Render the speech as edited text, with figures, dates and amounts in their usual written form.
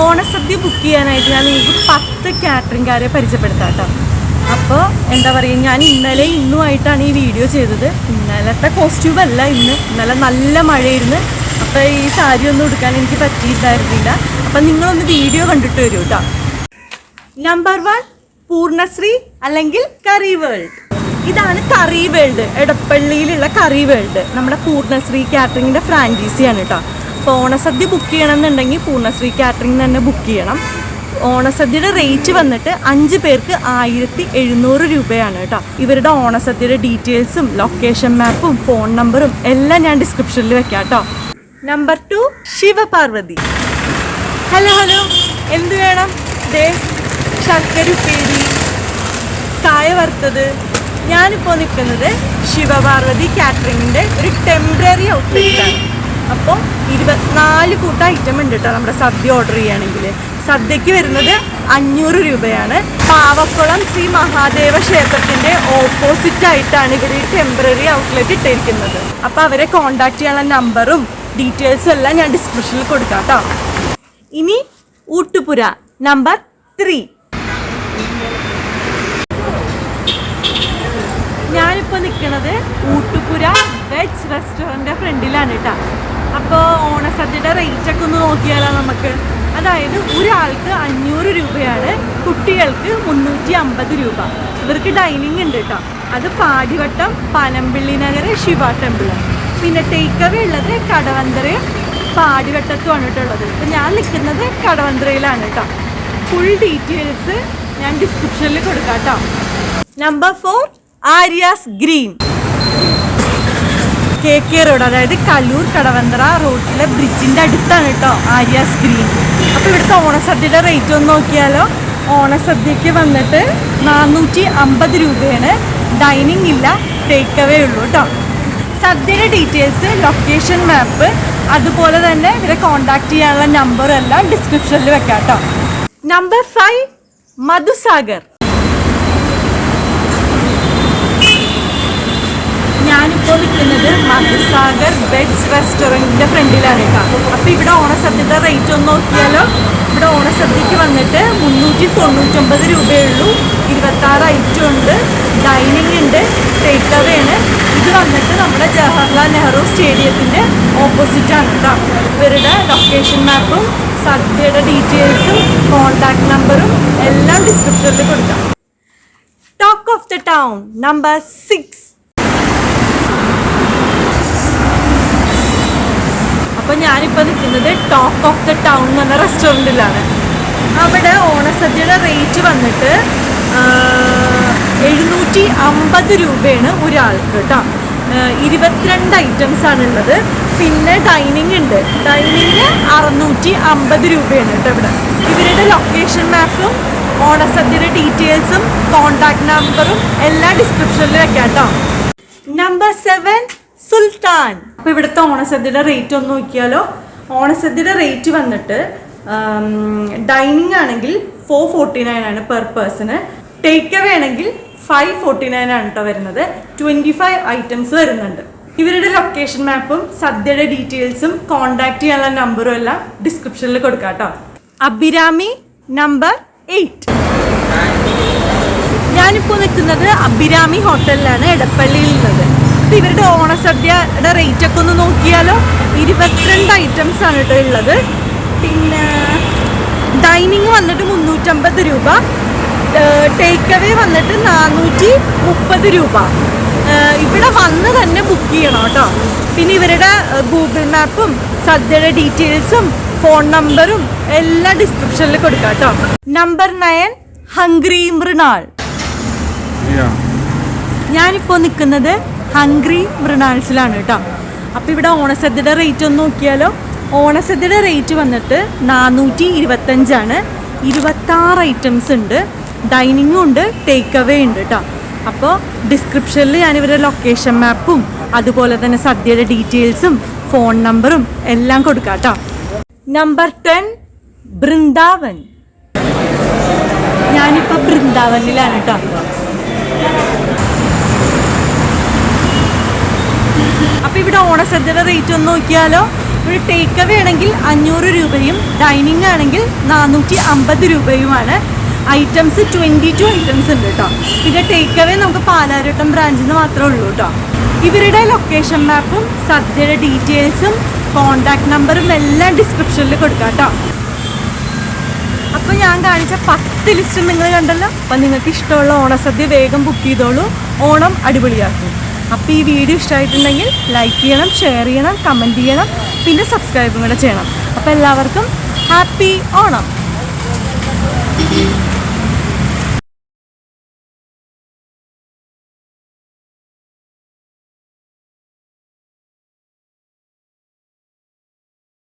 ഓണസദ്യ book ചെയ്യാനായിട്ട് ഞാൻ നിങ്ങൾക്ക് 10 കാറ്ററിംഗുകാരെ പരിചയപ്പെടുത്താം കേട്ടോ. അപ്പോൾ എന്താ പറയുക, ഞാൻ ഇന്നുമായിട്ടാണ് ഈ വീഡിയോ ചെയ്തത്. ഇന്നലത്തെ കോസ്റ്റ്യൂമല്ല ഇന്നലെ നല്ല മഴയായിരുന്നു. അപ്പോൾ ഈ സാരി ഒന്നും എടുക്കാൻ എനിക്ക് പറ്റിയിട്ടുണ്ടായിരുന്നില്ല. അപ്പം നിങ്ങളൊന്ന് വീഡിയോ കണ്ടിട്ട് വരൂ കേട്ടോ. നമ്പർ 1 പൂർണ്ണശ്രീ അല്ലെങ്കിൽ കറി വേൾഡ്. ഇതാണ് കറി വേൾഡ്, എടപ്പള്ളിയിലുള്ള കറി വേൾഡ്. നമ്മുടെ പൂർണ്ണശ്രീ കാറ്ററിങ്ങിൻ്റെ ഫ്രാഞ്ചൈസിയാണ് കേട്ടോ. അപ്പോൾ ഓണസദ്യ ബുക്ക് ചെയ്യണമെന്നുണ്ടെങ്കിൽ പൂർണ്ണശ്രീ കാറ്ററിംഗ് തന്നെ ബുക്ക് ചെയ്യണം. ഓണസദ്യയുടെ റേറ്റ് വന്നിട്ട് 5 പേർക്ക് 1700 രൂപയാണ് കേട്ടോ. ഇവരുടെ ഓണസദ്യയുടെ ഡീറ്റെയിൽസും ലൊക്കേഷൻ മാപ്പും ഫോൺ നമ്പറും എല്ലാം ഞാൻ ഡിസ്ക്രിപ്ഷനിൽ വെക്കാം കേട്ടോ. നമ്പർ 2 ശിവപാർവതി. ഹലോ എന്ത് വേണം? ദേ ശർക്കര ഉപ്പേരി, കായ വറുത്തത്. ഞാനിപ്പോൾ നിൽക്കുന്നത് ശിവപാർവതി കാറ്ററിങ്ങിൻ്റെ ഒരു ടെമ്പററി ഔട്ട്ലെറ്റാണ്. അപ്പോൾ 24 കൂട്ടം ഐറ്റം ഉണ്ട് കേട്ടോ. നമ്മുടെ സദ്യ ഓർഡർ ചെയ്യുകയാണെങ്കിൽ സദ്യക്ക് വരുന്നത് 500 രൂപയാണ്. പാവക്കുളം ശ്രീ മഹാദേവ ക്ഷേത്രത്തിൻ്റെ ഓപ്പോസിറ്റ് ആയിട്ടാണ് ഇവിടെ ഈ ടെമ്പററി ഔട്ട്ലെറ്റ് ഇട്ടിരിക്കുന്നത്. അപ്പോൾ അവരെ കോൺടാക്ട് ചെയ്യാനുള്ള നമ്പറും ഡീറ്റെയിൽസും എല്ലാം ഞാൻ ഡിസ്ക്രിപ്ഷനിൽ കൊടുക്കാം കേട്ടോ. ഇനി ഊട്ടുപുര നമ്പർ 3. ഞാനിപ്പോൾ നിൽക്കുന്നത് ഊട്ടുപുര വെജ് റെസ്റ്റോറൻറ്റിൻ്റെ ഫ്രണ്ടിലാണ് കേട്ടോ. അപ്പോൾ ഓണസദ്യയുടെ റേറ്റൊക്കെ ഒന്ന് നോക്കിയാലോ നമുക്ക്. അതായത് ഒരാൾക്ക് 500 രൂപയാണ്, കുട്ടികൾക്ക് 350 രൂപ. ഇവർക്ക് ഡൈനിങ് ഉണ്ട് കേട്ടോ. അത് പാടിവട്ടം പനമ്പിള്ളി നഗർ ശിവ ടെമ്പിൾ. പിന്നെ ടേക്ക് അവേ ഉള്ളത് കടവന്ത്രയും പാടിവട്ടത്തുമാണ് കേട്ടുള്ളത്. ഇപ്പം ഞാൻ നിൽക്കുന്നത് കടവന്ത്രയിലാണ് കേട്ടോ. ഫുൾ ഡീറ്റെയിൽസ് ഞാൻ ഡിസ്ക്രിപ്ഷനിൽ കൊടുക്കാം കേട്ടോ. Number 4 Aryas green. KK road, അതായത് കല്ലൂർ കടവന്ത്ര റോഡിലെ ബ്രിഡ്ജിൻ്റെ അടുത്താണ് കേട്ടോ ആര്യാസ് ഗ്രീൻ. അപ്പോൾ ഇവിടുത്തെ ഓണസദ്യയുടെ റേറ്റ് ഒന്ന് നോക്കിയാലോ. ഓണസദ്യക്ക് വന്നിട്ട് 450 രൂപയാണ്. ഡൈനിങ് ഇല്ല, ടേക്ക് അവേ ഉള്ളൂ കേട്ടോ. സദ്യയുടെ ഡീറ്റെയിൽസ്, ലൊക്കേഷൻ മാപ്പ്, അതുപോലെ തന്നെ ഇവരെ കോൺടാക്ട് ചെയ്യാനുള്ള നമ്പറും എല്ലാം ഡിസ്ക്രിപ്ഷനിൽ വെക്കാം കേട്ടോ. നമ്പർ 5 മധുസാഗർ. ഞാനിപ്പോൾ നിൽക്കുന്നത് മധുസാഗർ വെജ് റെസ്റ്റോറൻറ്റിൻ്റെ ഫ്രണ്ടിലാണ് കേട്ടോ. അപ്പോൾ ഇവിടെ ഓണസദ്യയുടെ റേറ്റ് ഒന്ന് നോക്കിയാലോ. ഇവിടെ ഓണസദ്യക്ക് വന്നിട്ട് 399 രൂപയുള്ളൂ. 26 ഐറ്റം ഉണ്ട്, ഡൈനിങ് ഉണ്ട്, ടേക്ക് അവേ ആണ്. ഇത് വന്നിട്ട് നമ്മുടെ ജവഹർലാൽ നെഹ്റു സ്റ്റേഡിയത്തിൻ്റെ ഓപ്പോസിറ്റാണ് കേട്ടോ. ഇവരുടെ ലൊക്കേഷൻ മാപ്പും സദ്യയുടെ ഡീറ്റെയിൽസും കോൺടാക്ട് നമ്പറും എല്ലാം ഡിസ്ക്രിപ്ഷനിൽ കൊടുക്കാം. Talk of the town number 6. അപ്പോൾ ഞാനിപ്പോൾ നിൽക്കുന്നത് ടോക്ക് ഓഫ് ദ ടൗൺ എന്ന് പറഞ്ഞ റെസ്റ്റോറൻറ്റിലാണ്. അവിടെ ഓണസദ്യയുടെ റേറ്റ് വന്നിട്ട് 750 രൂപയാണ് ഒരാൾക്ക് കേട്ടോ. 22 ഐറ്റംസ് ആണുള്ളത്. പിന്നെ ഡൈനിങ് ഉണ്ട്. ഡൈനിങ്ങിന് 650 രൂപയാണ് കേട്ടോ ഇവിടെ. ഇവരുടെ ലൊക്കേഷൻ മാപ്പും ഓണസദ്യയുടെ ഡീറ്റെയിൽസും കോൺടാക്ട് നമ്പറും എല്ലാം ഡിസ്ക്രിപ്ഷനിൽ വെക്കാം കേട്ടോ. നമ്പർ 7 സുൽത്താൻ. അപ്പോൾ ഇവിടുത്തെ ഓണസദ്യയുടെ റേറ്റ് ഒന്ന് നോക്കിയാലോ. ഓണസദ്യയുടെ റേറ്റ് വന്നിട്ട് ഡൈനിങ് ആണെങ്കിൽ 449 ആണ് പെർ പേഴ്സണ്. ടേക്ക് അവേ ആണെങ്കിൽ 549 ആണ് കേട്ടോ വരുന്നത്. 25 ഐറ്റംസ് വരുന്നുണ്ട്. ഇവരുടെ ലൊക്കേഷൻ മാപ്പും സദ്യയുടെ ഡീറ്റെയിൽസും കോൺടാക്ട് ചെയ്യാനുള്ള നമ്പറും എല്ലാം ഡിസ്ക്രിപ്ഷനിൽ കൊടുക്കാം കേട്ടോ. അഭിരാമി നമ്പർ 8. ഞാനിപ്പോൾ നിൽക്കുന്നത് അഭിരാമി ഹോട്ടലിലാണ്, എടപ്പള്ളിയിലുള്ളത്. അപ്പോൾ ഇവരുടെ ഓണസദ്യയുടെ റേറ്റ് ഒക്കെ ഒന്ന് നോക്കിയാലോ. 22 ഐറ്റംസ് ആണ് കേട്ടോ ഉള്ളത്. പിന്നെ ഡൈനിങ് വന്നിട്ട് 350 രൂപ, ടേക്ക് അവേ വന്നിട്ട് 430 രൂപ. ഇവിടെ വന്ന് തന്നെ ബുക്ക് ചെയ്യണം കേട്ടോ. പിന്നെ ഇവരുടെ ഗൂഗിൾ മാപ്പും സദ്യയുടെ ഡീറ്റെയിൽസും ഫോൺ നമ്പറും എല്ലാം ഡിസ്ക്രിപ്ഷനിൽ കൊടുക്കാം കേട്ടോ. Number 9 hungry Mrinal. ഞാനിപ്പോൾ നിൽക്കുന്നത് ഹംഗ്രി മൃണാൾസിലാണ് കേട്ടോ. അപ്പോൾ ഇവിടെ ഓണസദ്യയുടെ റേറ്റ് ഒന്ന് നോക്കിയാലോ. ഓണസദ്യയുടെ റേറ്റ് വന്നിട്ട് 425 ആണ്. 26 ഐറ്റംസ് ഉണ്ട്, ഡൈനിങ്ങും ഉണ്ട്, ടേക്ക് അവേ ഉണ്ട് കേട്ടോ. അപ്പോൾ ഡിസ്ക്രിപ്ഷനിൽ ഞാനിവരുടെ ലൊക്കേഷൻ മാപ്പും അതുപോലെ തന്നെ സദ്യയുടെ ഡീറ്റെയിൽസും ഫോൺ നമ്പറും എല്ലാം കൊടുക്കാം കേട്ടോ. നമ്പർ 10 ബൃന്ദാവൻ. ഞാനിപ്പോൾ ബൃന്ദാവനിലാണ് കേട്ടോ. അപ്പോൾ ഇവിടെ ഓണസദ്യയുടെ റേറ്റ് ഒന്ന് നോക്കിയാലോ. ഒരു ടേക്ക് അവേ ആണെങ്കിൽ 500 രൂപയും ഡൈനിങ് ആണെങ്കിൽ 450 രൂപയുമാണ്. ഐറ്റംസ് 22 ഐറ്റംസ് ഉണ്ട് കേട്ടോ. പിന്നെ ടേക്ക് അവേ നമുക്ക് പാലാരിവട്ടം ബ്രാഞ്ചിൽ നിന്ന് മാത്രമേ ഉള്ളൂ കേട്ടോ. ഇവരുടെ ലൊക്കേഷൻ മാപ്പും സദ്യയുടെ ഡീറ്റെയിൽസും കോണ്ടാക്ട് നമ്പറും എല്ലാം ഡിസ്ക്രിപ്ഷനിൽ കൊടുക്കാം കേട്ടോ. അപ്പോൾ ഞാൻ കാണിച്ച 10 ലിസ്റ്റ് നിങ്ങൾ കണ്ടല്ലോ. അപ്പം നിങ്ങൾക്ക് ഇഷ്ടമുള്ള ഓണസദ്യ വേഗം ബുക്ക് ചെയ്തോളൂ. ഓണം അടിപൊളിയാക്കും. അപ്പോൾ ഈ വീഡിയോ ഇഷ്ടമായിട്ടുണ്ടെങ്കിൽ ലൈക്ക് ചെയ്യണം, ഷെയർ ചെയ്യണം, കമൻറ്റ് ചെയ്യണം, പിന്നെ സബ്സ്ക്രൈബും കൂടെ ചെയ്യണം. അപ്പോൾ എല്ലാവർക്കും ഹാപ്പി ഓണം.